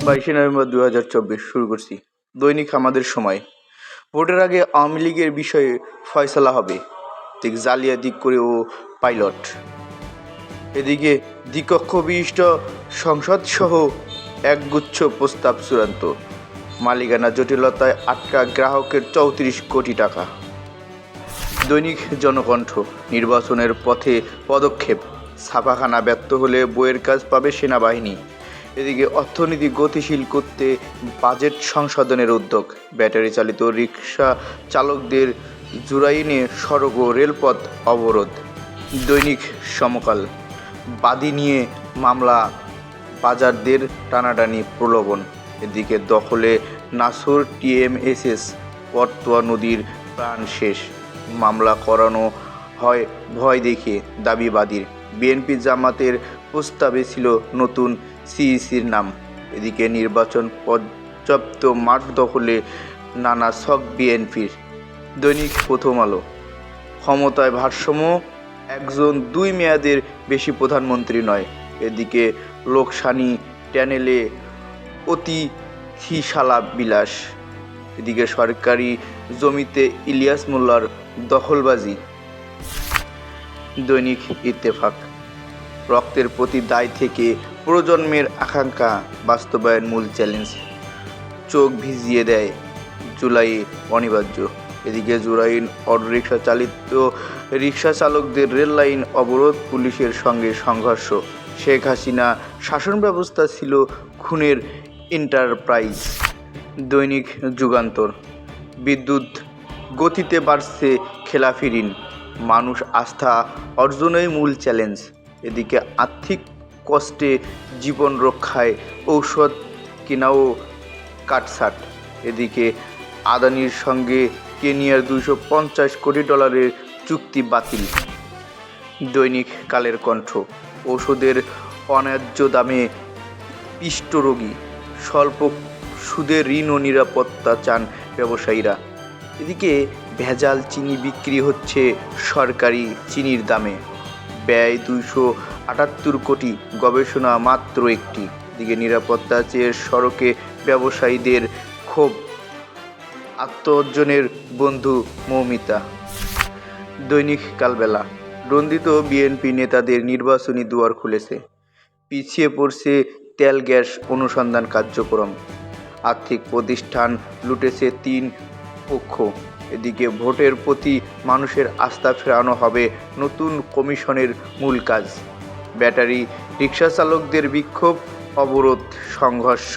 22 November 2024 শুরু করছি। দৈনিক আমাদের সময়। ভোটের আগে আওয়ামী লীগের বিষয়ে ফয়সালা হবে, ঠিক জালিয়াতি করে ও পাইলট। এদিকে দ্বিকক্ষ বিশিষ্ট সংসদসহ একগুচ্ছ প্রস্তাব চূড়ান্ত। মালিকানা জটিলতায় আটকা গ্রাহকের 34 কোটি টাকা। দৈনিক জনকণ্ঠ, নির্বাচনের পথে পদক্ষেপ, ছাপাখানা ব্যর্থ হলে বইয়ের কাজ পাবে সেনাবাহিনী। এদিকে অর্থনীতি গতিশীল করতে বাজেট সংশোধনের উদ্যোগ। ব্যাটারি চালিত রিকশা চালকদের জুরাইনে সড়ক ও রেলপথ অবরোধ। দৈনিক সমকাল, বাদী নিয়ে মামলা, বাজারদের টানাটানি প্রলোভন। এদিকে দখলে নাসর টিএমএসএস, পটুয়া নদীর প্রাণ শেষ, মামলা করানো হয় ভয় দেখে দাবি বাদীর। বিএনপি জামাতের প্রস্তাবে ছিল নতুন সিইসির নাম। এদিকে নির্বাচন পর্যাপ্ত মাঠ দখলে নানা ছক বিএনপির। দৈনিক প্রথম আলো, ক্ষমতায় ভারসাম্য, একজন 2 মেয়াদের বেশি প্রধানমন্ত্রী নয়। এদিকে লোকসানি ট্যানেলে অতিথিশালা বিলাস। এদিকে সরকারি জমিতে ইলিয়াস মোল্লার দখলবাজি। দৈনিক ইত্তেফাক, রক্তের প্রতি দায় থেকে প্রজন্মের আকাঙ্ক্ষা বাস্তবায়ন মূল চ্যালেঞ্জ। চোখ ভিজিয়ে দেয় জুলাইয়ে অনিবার্য। এদিকে জুরাইন অটোরিকশা চালিত রিকশা চালকদের রেল লাইন অবরোধ, পুলিশের সঙ্গে সংঘর্ষ। শেখ হাসিনা শাসন ব্যবস্থা ছিল খুনের এন্টারপ্রাইজ। দৈনিক যুগান্তর, বিদ্যুৎ গতিতে বাড়ছে খেলাফি ঋণ, মানুষ আস্থা অর্জনই মূল চ্যালেঞ্জ। এদিকে আর্থিক কষ্টে জীবন রক্ষায় ঔষধ কেনাও কাটছাট। এদিকে আদানির সঙ্গে কেনিয়ার $250 কোটি চুক্তি বাতিল। দৈনিক কালের কণ্ঠ, ওষুধের অন্যায্য দামে পিষ্ট রোগী, স্বল্প সুদের ঋণ ও নিরাপত্তা চান ব্যবসায়ীরা। এদিকে ভেজাল চিনি বিক্রি হচ্ছে সরকারি চিনির দামে, ব্যয় 278 কোটি, গবেষণা মাত্র একটি। এদিকে নিরাপত্তা চেয়ে সড়কে ব্যবসায়ীদের ক্ষোভ, আত্মঅর্জনের বন্ধু মৌমিতা। দৈনিক কালবেলা, রঞ্জিত বিএনপি নেতাদের নির্বাচনী দুয়ার খুলেছে, পিছিয়ে পড়ছে তেল গ্যাস অনুসন্ধান কার্যক্রম, আর্থিক প্রতিষ্ঠান লুটেছে 3 পক্ষ। এদিকে ভোটের প্রতি মানুষের আস্থা ফেরানো হবে নতুন কমিশনের মূল কাজ। ব্যাটারি রিকশা চালকদের বিক্ষোভ, অবরোধ, সংঘর্ষ।